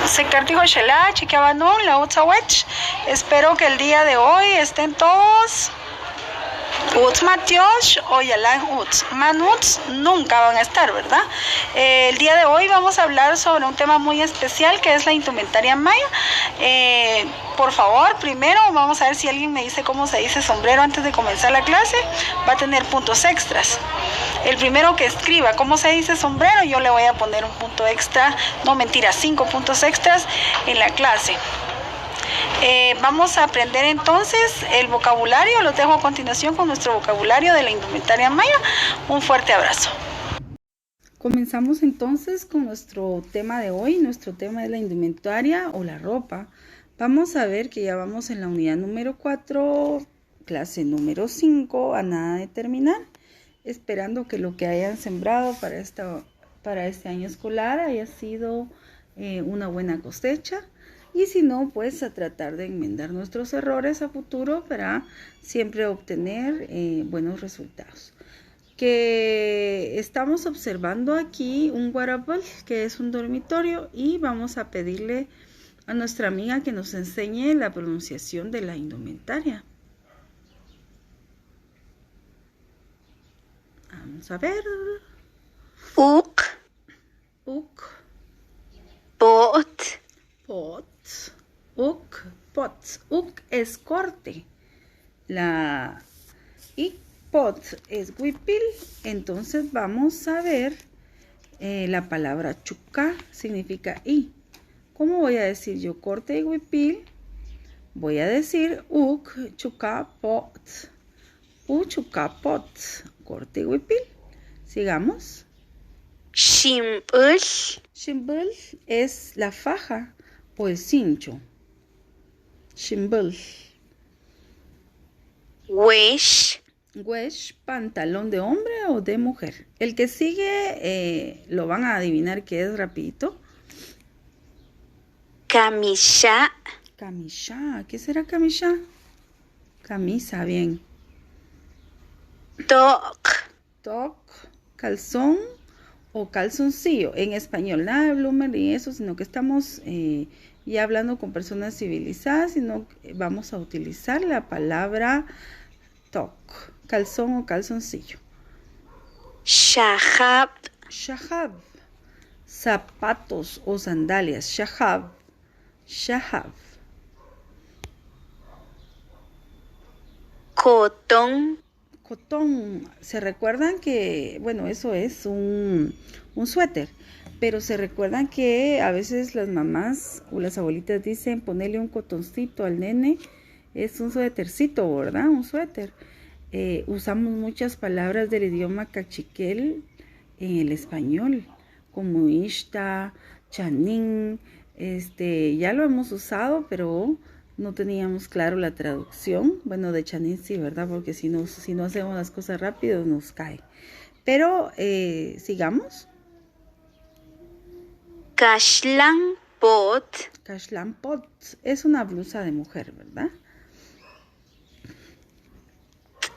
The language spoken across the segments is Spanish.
Sekartijo Shela, Chiquiabanón, la Utzawech. Espero que el día de hoy estén todos Uts Matios o Yalan Uts. Manuts nunca van a estar, ¿verdad? El día de hoy vamos a hablar sobre un tema muy especial que es la indumentaria maya. Por favor, primero vamos a ver si alguien me dice cómo se dice sombrero antes de comenzar la clase. Va a tener puntos extras. El primero que escriba cómo se dice sombrero, yo le voy a poner un punto extra, no mentira, 5 puntos extras en la clase. Vamos a aprender entonces el vocabulario. Los dejo a continuación con nuestro vocabulario de la indumentaria maya. Un fuerte abrazo. Comenzamos entonces con nuestro tema de hoy. Nuestro tema es la indumentaria o la ropa. Vamos a ver que ya vamos en la unidad número 4, clase número 5, a nada de terminar. Esperando que lo que hayan sembrado para este año escolar haya sido una buena cosecha. Y si no, pues a tratar de enmendar nuestros errores a futuro para siempre obtener buenos resultados. Que estamos observando aquí un guarapal, que es un dormitorio, y vamos a pedirle a nuestra amiga que nos enseñe la pronunciación de la indumentaria. Vamos a ver. Uk. Uk. Pot. Pot. Uk. Pot. Uk es corte. Y pot es huipil. Entonces vamos a ver la palabra chuca significa y. ¿Cómo voy a decir yo corte y huipil? Voy a decir uk chuca pot. Chuca pot. Corte y huipil. Sigamos. Shimbul. Shimbul es la faja o el cincho. Shimbul. Wesh. Wesh, pantalón de hombre o de mujer. El que sigue lo van a adivinar que es rapidito. Camisha. Camisa. ¿Qué será camisa? Camisa, bien. Tok. Toc, calzón o calzoncillo. En español, nada de bloomer y eso, sino que estamos ya hablando con personas civilizadas, sino que vamos a utilizar la palabra toc, calzón o calzoncillo. Shahab. Shahab, zapatos o sandalias. Shahab, shahab. Cotón. Cotón, se recuerdan que, bueno, eso es un suéter, pero se recuerdan que a veces las mamás o las abuelitas dicen ponerle un cotoncito al nene, es un suétercito, ¿verdad? Un suéter. Usamos muchas palabras del idioma cachiquel en el español, como ishta, chanín, ya lo hemos usado, pero no teníamos claro la traducción. Bueno, de chanín sí, ¿verdad? Porque si no hacemos las cosas rápido nos cae. Pero sigamos. Kashlan pot. Kashlan pot es una blusa de mujer, ¿verdad?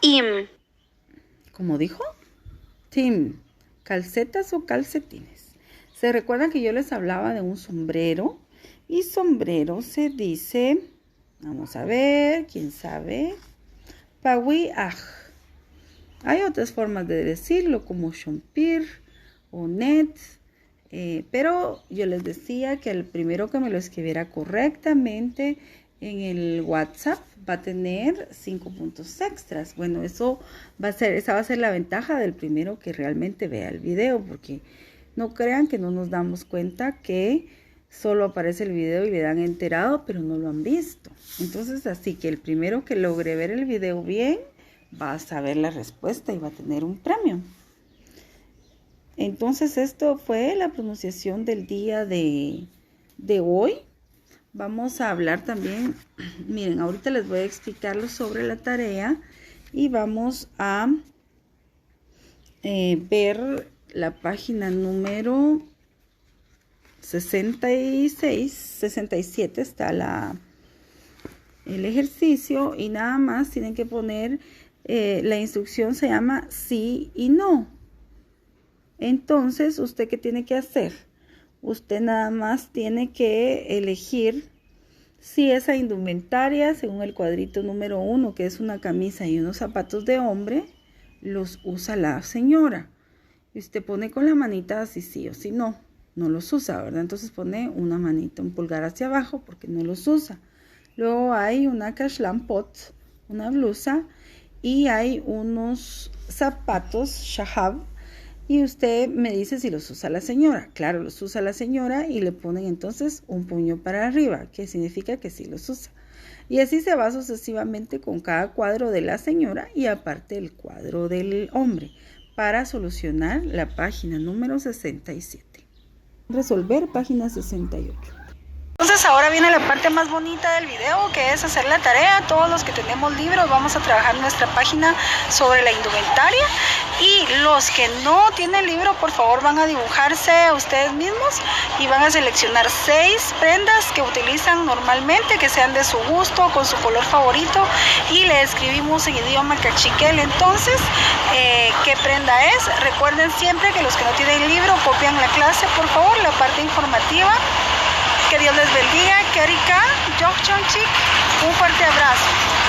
Im. ¿Cómo dijo? Tim, calcetas o calcetines. Se recuerdan que yo les hablaba de un sombrero. Y sombrero se dice, vamos a ver, ¿quién sabe? Pawiaj. Hay otras formas de decirlo como chompir o net, pero yo les decía que el primero que me lo escribiera correctamente en el WhatsApp va a tener 5 puntos extras. Bueno, esa va a ser la ventaja del primero que realmente vea el video, porque no crean que no nos damos cuenta que solo aparece el video y le dan enterado, pero no lo han visto. Entonces, así que el primero que logre ver el video bien va a saber la respuesta y va a tener un premio. Entonces, esto fue la pronunciación del día de hoy. Vamos a hablar también, miren, ahorita les voy a explicarlo sobre la tarea y vamos a ver la página número 67 está el ejercicio y nada más tienen que poner, la instrucción se llama sí y no. Entonces, ¿usted qué tiene que hacer? usted nada más tiene que elegir si esa indumentaria, según el cuadrito número 1, que es una camisa y unos zapatos de hombre, los usa la señora. Y usted pone con la manita así sí o si no los usa, ¿verdad? Entonces pone una manita, un pulgar hacia abajo porque no los usa. Luego hay una kashlampot, una blusa, y hay unos zapatos shahab, y usted me dice si los usa la señora. Claro, los usa la señora y le ponen entonces un puño para arriba, que significa que sí los usa. Y así se va sucesivamente con cada cuadro de la señora y aparte el cuadro del hombre para solucionar la página número 67. Resolver página 68. Entonces ahora viene la parte más bonita del video, que es hacer la tarea. Todos los que tenemos libros vamos a trabajar nuestra página sobre la indumentaria, y los que no tienen libro, por favor van a dibujarse a ustedes mismos y van a seleccionar 6 prendas que utilizan normalmente, que sean de su gusto, con su color favorito, y le escribimos en idioma cachiquel entonces qué prenda es. Recuerden siempre que los que no tienen libro copian la clase, por favor, la parte informativa. Que Dios les bendiga, Kerika, Jokchonchik, un fuerte abrazo.